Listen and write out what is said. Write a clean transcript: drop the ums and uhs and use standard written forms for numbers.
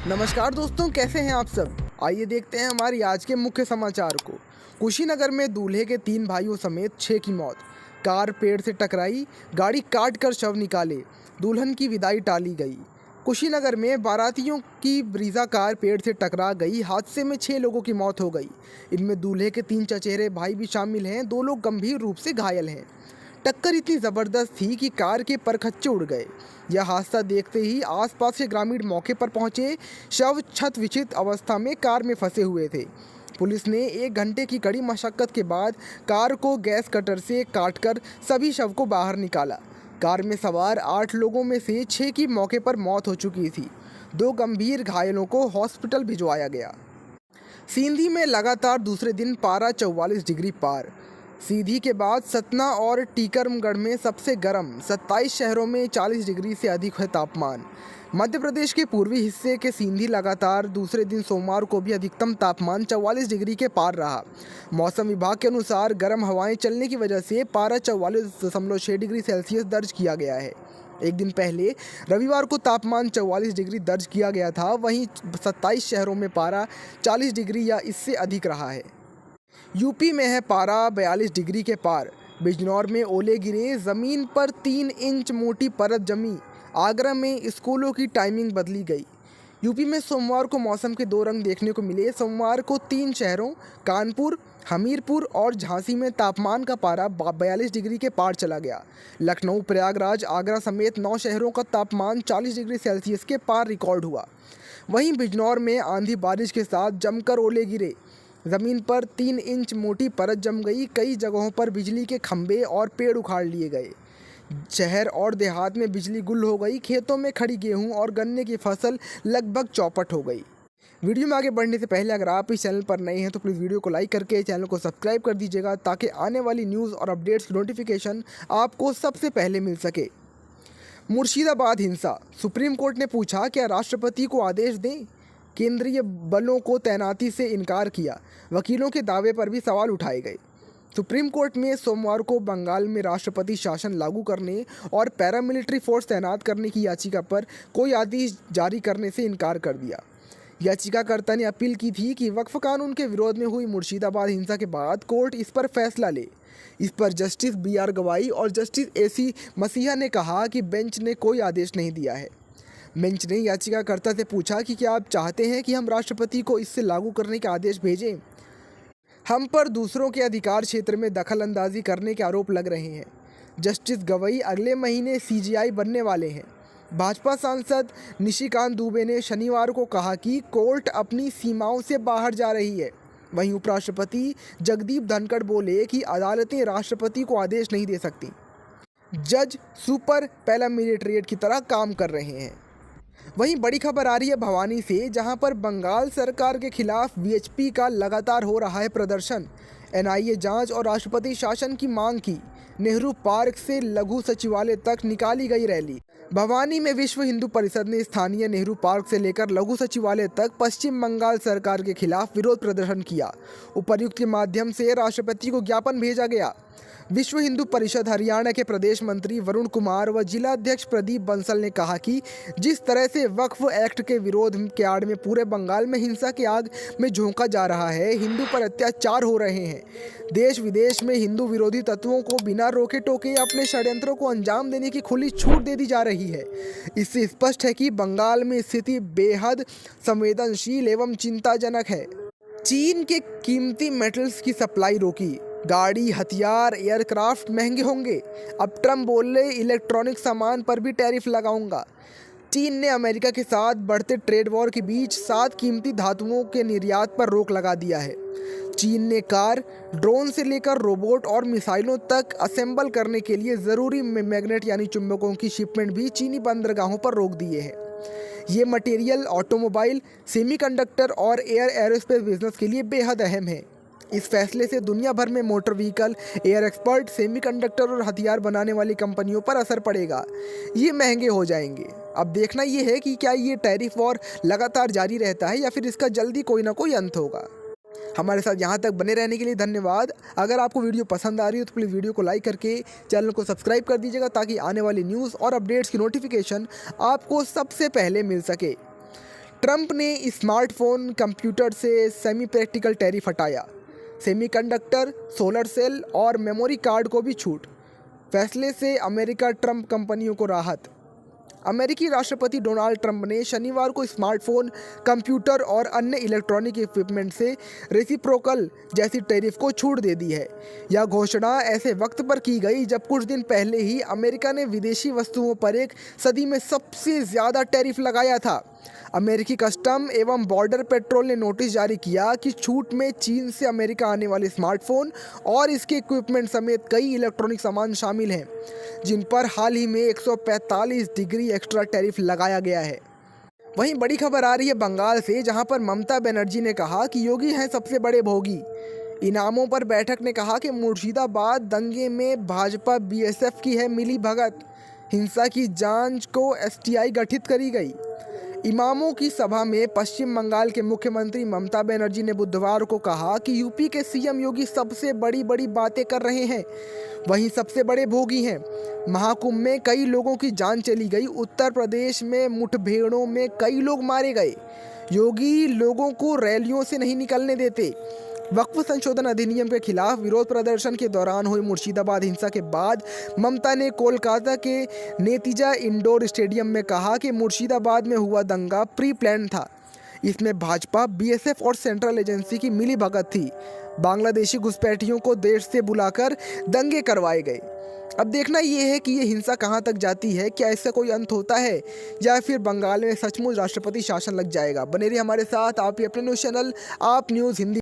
नमस्कार दोस्तों, कैसे हैं आप सब। आइए देखते हैं हमारी आज के मुख्य समाचार को। कुशीनगर में दूल्हे के 3 भाइयों समेत 6 की मौत। कार पेड़ से टकराई, गाड़ी काट कर शव निकाले, दुल्हन की विदाई टाली गई। कुशीनगर में बारातियों की ब्रीजा कार पेड़ से टकरा गई। हादसे में 6 लोगों की मौत हो गई। इनमें दूल्हे के 3 चचेरे भाई भी शामिल हैं। 2 लोग गंभीर रूप से घायल हैं। टक्कर इतनी ज़बरदस्त थी कि कार के परखच्चे उड़ गए। यह हादसा देखते ही आसपास के ग्रामीण मौके पर पहुंचे। शव छत विचित अवस्था में कार में फंसे हुए थे। पुलिस ने 1 घंटे की कड़ी मशक्कत के बाद कार को गैस कटर से काटकर सभी शव को बाहर निकाला। कार में सवार 8 लोगों में से 6 की मौके पर मौत हो चुकी थी। 2 गंभीर घायलों को हॉस्पिटल भिजवाया गया। सींधी में लगातार दूसरे दिन पारा 44 डिग्री पार। सीधी के बाद सतना और टीकमगढ़ में सबसे गर्म। 27 शहरों में 40 डिग्री से अधिक है तापमान। मध्य प्रदेश के पूर्वी हिस्से के सींधी लगातार दूसरे दिन सोमवार को भी अधिकतम तापमान 44 डिग्री के पार रहा। मौसम विभाग के अनुसार गर्म हवाएं चलने की वजह से पारा 44.6 डिग्री सेल्सियस दर्ज किया गया है। एक दिन पहले रविवार को तापमान 44 डिग्री दर्ज किया गया था। वहीं 27 शहरों में पारा 40 डिग्री या इससे अधिक रहा है। यूपी में है पारा 42 डिग्री के पार। बिजनौर में ओले गिरे, ज़मीन पर 3 इंच मोटी परत जमी। आगरा में स्कूलों की टाइमिंग बदली गई। यूपी में सोमवार को मौसम के 2 रंग देखने को मिले। सोमवार को 3 शहरों कानपुर, हमीरपुर और झांसी में तापमान का पारा 42 डिग्री के पार चला गया। लखनऊ, प्रयागराज, आगरा समेत 9 शहरों का तापमान 40 डिग्री सेल्सियस के पार रिकॉर्ड हुआ। वहीं बिजनौर में आंधी बारिश के साथ जमकर ओले गिरे। ज़मीन पर 3 इंच मोटी परत जम गई। कई जगहों पर बिजली के खंभे और पेड़ उखाड़ लिए गए। शहर और देहात में बिजली गुल हो गई। खेतों में खड़ी गेहूं और गन्ने की फसल लगभग चौपट हो गई। वीडियो में आगे बढ़ने से पहले अगर आप इस चैनल पर नए हैं तो प्लीज़ वीडियो को लाइक करके चैनल को सब्सक्राइब कर दीजिएगा, ताकि आने वाली न्यूज़ और अपडेट्स की नोटिफिकेशन आपको सबसे पहले मिल सके। मुर्शिदाबाद हिंसा। सुप्रीम कोर्ट ने पूछा, क्या राष्ट्रपति को आदेश दें? केंद्रीय बलों को तैनाती से इनकार किया। वकीलों के दावे पर भी सवाल उठाए गए। सुप्रीम कोर्ट में सोमवार को बंगाल में राष्ट्रपति शासन लागू करने और पैरामिलिट्री फोर्स तैनात करने की याचिका पर कोई आदेश जारी करने से इनकार कर दिया। याचिकाकर्ता ने अपील की थी कि वक्फ कानून के विरोध में हुई मुर्शिदाबाद हिंसा के बाद कोर्ट इस पर फैसला ले। इस पर जस्टिस BR गवाई और जस्टिस AC मसीहा ने कहा कि बेंच ने कोई आदेश नहीं दिया है। बेंच ने याचिकाकर्ता से पूछा कि क्या आप चाहते हैं कि हम राष्ट्रपति को इससे लागू करने के आदेश भेजें? हम पर दूसरों के अधिकार क्षेत्र में दखल अंदाजी करने के आरोप लग रहे हैं। जस्टिस गवई अगले महीने CJI बनने वाले हैं। भाजपा सांसद निशिकांत दुबे ने शनिवार को कहा कि कोर्ट अपनी सीमाओं से बाहर जा रही है। वहीं उपराष्ट्रपति जगदीप धनखड़ बोले कि अदालतें राष्ट्रपति को आदेश नहीं दे सकती। जज सुपर पैरामिलिट्रेट की तरह काम कर रहे हैं। वहीं बड़ी खबर आ रही है भवानी से, जहां पर बंगाल सरकार के खिलाफ VHP का लगातार हो रहा है प्रदर्शन। NIA जांच और राष्ट्रपति शासन की मांग की। नेहरू पार्क से लघु सचिवालय तक निकाली गई रैली। भवानी में विश्व हिंदू परिषद ने स्थानीय नेहरू पार्क से लेकर लघु सचिवालय तक पश्चिम बंगाल सरकार के खिलाफ विरोध प्रदर्शन किया। उपायुक्त के माध्यम से राष्ट्रपति को ज्ञापन भेजा गया। विश्व हिंदू परिषद हरियाणा के प्रदेश मंत्री वरुण कुमार व जिलाध्यक्ष प्रदीप बंसल ने कहा कि जिस तरह से वक्फ एक्ट के विरोध के आड़ में पूरे बंगाल में हिंसा की आग में झोंका जा रहा है, हिंदू पर अत्याचार हो रहे हैं। देश विदेश में हिंदू विरोधी तत्वों को बिना रोके टोके अपने षड्यंत्रों को अंजाम देने की खुली छूट दे दी जा रही है। इससे स्पष्ट है कि बंगाल में स्थिति बेहद संवेदनशील एवं चिंताजनक है। चीन के कीमती मेटल्स की सप्लाई रोकी। गाड़ी, हथियार, एयरक्राफ्ट महंगे होंगे। अब ट्रम्प बोले इलेक्ट्रॉनिक सामान पर भी टैरिफ लगाऊंगा। चीन ने अमेरिका के साथ बढ़ते ट्रेड वॉर के बीच 7 कीमती धातुओं के निर्यात पर रोक लगा दिया है। चीन ने कार, ड्रोन से लेकर रोबोट और मिसाइलों तक असेंबल करने के लिए ज़रूरी मैग्नेट यानी चुंबकों की शिपमेंट भी चीनी बंदरगाहों पर रोक दिए हैं। ये मटेरियल ऑटोमोबाइल, सेमीकंडक्टर और एरोस्पेस बिजनेस के लिए बेहद अहम है। इस फैसले से दुनिया भर में motor vehicle, air expert, semiconductor और हथियार बनाने वाली कंपनियों पर असर पड़ेगा। ये महंगे हो जाएंगे। अब देखना ये है कि क्या ये टैरिफ वॉर लगातार जारी रहता है या फिर इसका जल्दी कोई ना कोई अंत होगा। हमारे साथ यहाँ तक बने रहने के लिए धन्यवाद। अगर आपको वीडियो पसंद आ रही हो तो प्लीज़ वीडियो को लाइक करके चैनल को सब्सक्राइब कर दीजिएगा, ताकि आने वाली न्यूज़ और अपडेट्स की नोटिफिकेशन आपको सबसे पहले मिल सके। ट्रंप ने स्मार्टफोन कंप्यूटर से सेमी प्रैक्टिकल टैरिफ हटाया। सेमीकंडक्टर, सोलर सेल और मेमोरी कार्ड को भी छूट। फैसले से अमेरिका ट्रंप कंपनियों को राहत। अमेरिकी राष्ट्रपति डोनाल्ड ट्रंप ने शनिवार को स्मार्टफोन, कंप्यूटर और अन्य इलेक्ट्रॉनिक इक्विपमेंट से रेसिप्रोकल जैसी टैरिफ को छूट दे दी है। यह घोषणा ऐसे वक्त पर की गई जब कुछ दिन पहले ही अमेरिका ने विदेशी वस्तुओं पर एक सदी में सबसे ज़्यादा टैरिफ लगाया था। अमेरिकी कस्टम एवं बॉर्डर पेट्रोल ने नोटिस जारी किया कि छूट में चीन से अमेरिका आने वाले स्मार्टफोन और इसके इक्विपमेंट समेत कई इलेक्ट्रॉनिक सामान शामिल हैं, जिन पर हाल ही में 145 डिग्री एक्स्ट्रा टैरिफ लगाया गया है। वहीं बड़ी खबर आ रही है बंगाल से, जहां पर ममता बनर्जी ने कहा कि योगी हैं सबसे बड़े भोगी। इनामों पर बैठक ने कहा कि मुर्शिदाबाद दंगे में भाजपा बीएसएफ की है मिली भगत। हिंसा की जांच को एसटीआई गठित करी गई। इमामों की सभा में पश्चिम बंगाल के मुख्यमंत्री ममता बनर्जी ने बुधवार को कहा कि यूपी के सीएम योगी सबसे बड़ी बातें कर रहे हैं, वहीं सबसे बड़े भोगी हैं। महाकुंभ में कई लोगों की जान चली गई। उत्तर प्रदेश में मुठभेड़ों में कई लोग मारे गए। योगी लोगों को रैलियों से नहीं निकलने देते। वक्फ संशोधन अधिनियम के खिलाफ विरोध प्रदर्शन के दौरान हुई मुर्शिदाबाद हिंसा के बाद ममता ने कोलकाता के नेतिजा इंडोर स्टेडियम में कहा कि मुर्शिदाबाद में हुआ दंगा प्री प्लान था। इसमें भाजपा, बीएसएफ और सेंट्रल एजेंसी की मिली भगत थी। बांग्लादेशी घुसपैठियों को देश से बुलाकर दंगे करवाए गए। अब देखना ये है कि ये हिंसा कहाँ तक जाती है, क्या इसका कोई अंत होता है या फिर बंगाल में सचमुच राष्ट्रपति शासन लग जाएगा। बने रहिए हमारे साथ, आप ही अपने न्यूज़ चैनल आप न्यूज़ हिंदी।